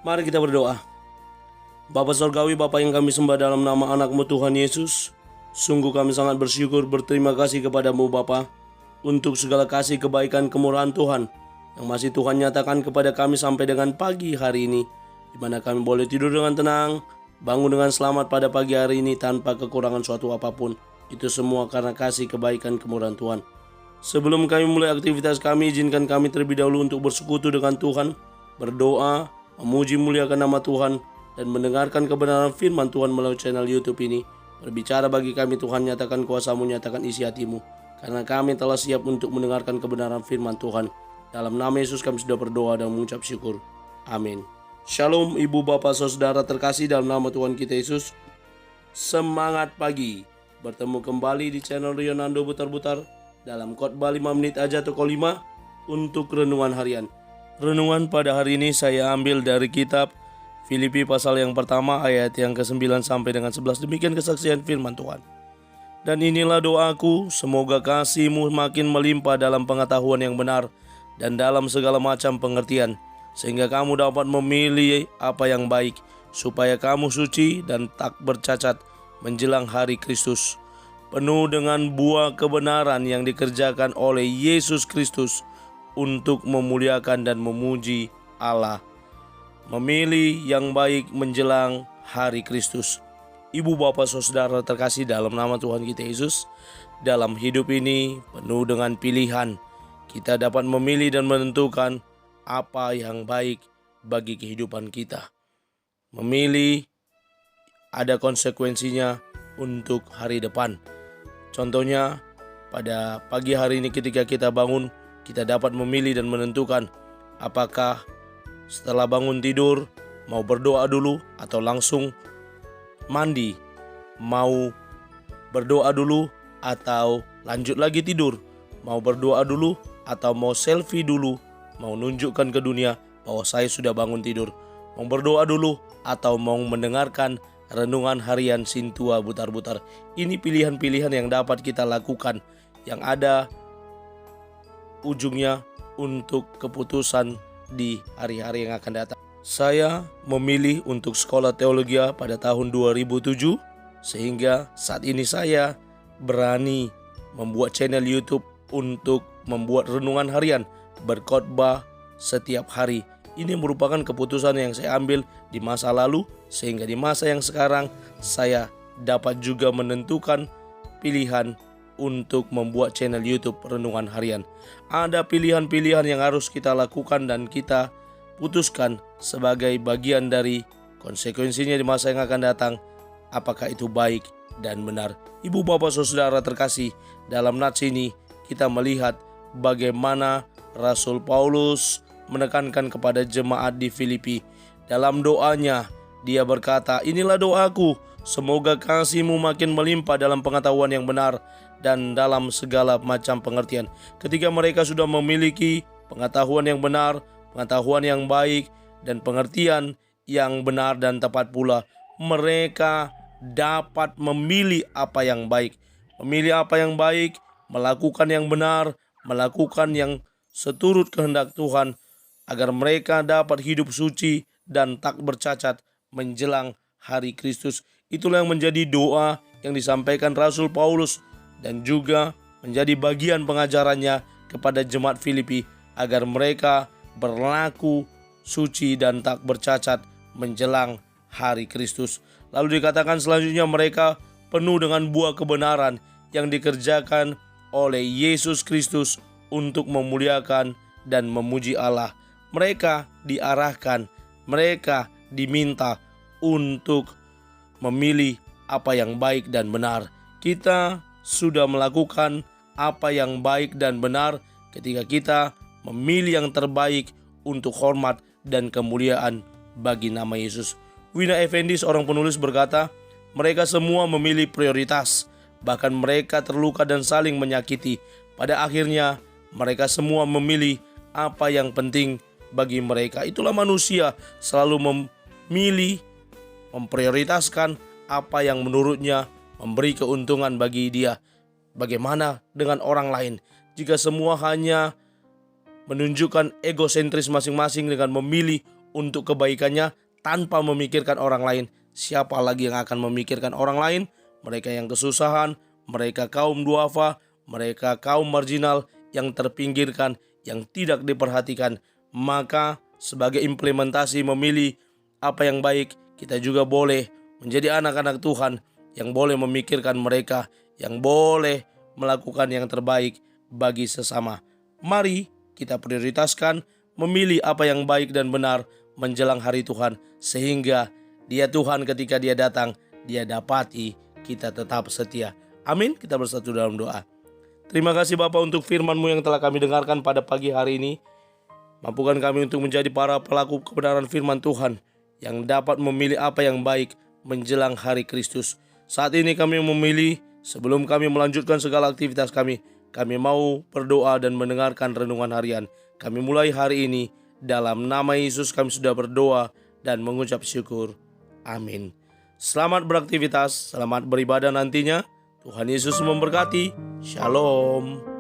Mari kita berdoa. Bapa Surgawi, Bapa yang kami sembah dalam nama anak-Mu Tuhan Yesus, sungguh kami sangat bersyukur berterima kasih kepadamu Bapa untuk segala kasih kebaikan kemurahan Tuhan yang masih Tuhan nyatakan kepada kami sampai dengan pagi hari ini, di mana kami boleh tidur dengan tenang, bangun dengan selamat pada pagi hari ini tanpa kekurangan suatu apapun. Itu semua karena kasih kebaikan kemurahan Tuhan. Sebelum kami mulai aktivitas kami, izinkan kami terlebih dahulu untuk bersekutu dengan Tuhan, berdoa, memuji muliakan nama Tuhan, dan mendengarkan kebenaran firman Tuhan melalui channel YouTube ini. Berbicara bagi kami Tuhan, nyatakan kuasa-Mu, nyatakan isi hati-Mu, karena kami telah siap untuk mendengarkan kebenaran firman Tuhan. Dalam nama Yesus kami sudah berdoa dan mengucap syukur. Amin. Shalom ibu bapak saudara terkasih dalam nama Tuhan kita Yesus. Semangat pagi. Bertemu kembali di channel Rionando Butar-Butar dalam khotbah 5 menit aja toko 5 untuk renungan harian. Renungan pada hari ini saya ambil dari kitab Filipi pasal yang pertama ayat yang ke-9 sampai dengan 11. Demikian kesaksian firman Tuhan. Dan inilah doaku, semoga kasih-Mu makin melimpah dalam pengetahuan yang benar dan dalam segala macam pengertian, sehingga kamu dapat memilih apa yang baik, supaya kamu suci dan tak bercacat menjelang hari Kristus, penuh dengan buah kebenaran yang dikerjakan oleh Yesus Kristus untuk memuliakan dan memuji Allah. Memilih yang baik menjelang hari Kristus. Ibu bapak saudara terkasih dalam nama Tuhan kita Yesus, dalam hidup ini penuh dengan pilihan. Kita dapat memilih dan menentukan apa yang baik bagi kehidupan kita. Memilih ada konsekuensinya untuk hari depan. Contohnya, pada pagi hari ini ketika kita bangun, kita dapat memilih dan menentukan apakah setelah bangun tidur mau berdoa dulu atau langsung mandi, mau berdoa dulu atau lanjut lagi tidur, mau berdoa dulu atau mau selfie dulu, mau nunjukkan ke dunia bahwa saya sudah bangun tidur, mau berdoa dulu atau mau mendengarkan renungan harian Sintua Butar-Butar. Ini pilihan-pilihan yang dapat kita lakukan, yang ada ujungnya untuk keputusan di hari-hari yang akan datang. Saya memilih untuk sekolah teologi pada tahun 2007, sehingga saat ini saya berani membuat channel YouTube untuk membuat renungan harian, berkhotbah setiap hari. Ini merupakan keputusan yang saya ambil di masa lalu, sehingga di masa yang sekarang saya dapat juga menentukan pilihan untuk membuat channel YouTube renungan harian. Ada pilihan-pilihan yang harus kita lakukan dan kita putuskan sebagai bagian dari konsekuensinya di masa yang akan datang, apakah itu baik dan benar. Ibu bapak saudara terkasih, dalam nats ini kita melihat bagaimana Rasul Paulus menekankan kepada jemaat di Filipi. Dalam doanya dia berkata, inilah doaku, semoga kasih-Mu makin melimpah dalam pengetahuan yang benar dan dalam segala macam pengertian. Ketika mereka sudah memiliki pengetahuan yang benar, pengetahuan yang baik, dan pengertian yang benar dan tepat pula, mereka dapat memilih apa yang baik. Memilih apa yang baik, melakukan yang benar, melakukan yang seturut kehendak Tuhan, agar mereka dapat hidup suci dan tak bercacat menjelang hari Kristus. Itulah yang menjadi doa yang disampaikan Rasul Paulus dan juga menjadi bagian pengajarannya kepada jemaat Filipi, agar mereka berlaku suci dan tak bercacat menjelang hari Kristus. Lalu dikatakan selanjutnya mereka penuh dengan buah kebenaran yang dikerjakan oleh Yesus Kristus untuk memuliakan dan memuji Allah. Mereka diarahkan, mereka diminta untuk memilih apa yang baik dan benar. Kita sudah melakukan apa yang baik dan benar ketika kita memilih yang terbaik untuk hormat dan kemuliaan bagi nama Yesus. Wina Effendi, seorang penulis, berkata, mereka semua memilih prioritas, bahkan mereka terluka dan saling menyakiti. Pada akhirnya mereka semua memilih apa yang penting bagi mereka. Itulah manusia, selalu memilih, memprioritaskan apa yang menurutnya memberi keuntungan bagi dia. Bagaimana dengan orang lain? Jika semua hanya menunjukkan egosentris masing-masing dengan memilih untuk kebaikannya tanpa memikirkan orang lain. Siapa lagi yang akan memikirkan orang lain? Mereka yang kesusahan, mereka kaum duafa, mereka kaum marginal yang terpinggirkan, yang tidak diperhatikan. Maka sebagai implementasi memilih apa yang baik, kita juga boleh menjadi anak-anak Tuhan yang boleh memikirkan mereka, yang boleh melakukan yang terbaik bagi sesama. Mari kita prioritaskan memilih apa yang baik dan benar menjelang hari Tuhan, sehingga Dia Tuhan ketika Dia datang, Dia dapati kita tetap setia. Amin. Kita bersatu dalam doa. Terima kasih Bapa untuk firman-Mu yang telah kami dengarkan pada pagi hari ini. Mampukan kami untuk menjadi para pelaku kebenaran firman Tuhan yang dapat memilih apa yang baik menjelang hari Kristus. Saat ini kami memilih, sebelum kami melanjutkan segala aktivitas kami mau berdoa dan mendengarkan renungan harian. Kami mulai hari ini, dalam nama Yesus kami sudah berdoa dan mengucap syukur. Amin. Selamat beraktivitas, selamat beribadah nantinya. Tuhan Yesus memberkati. Shalom.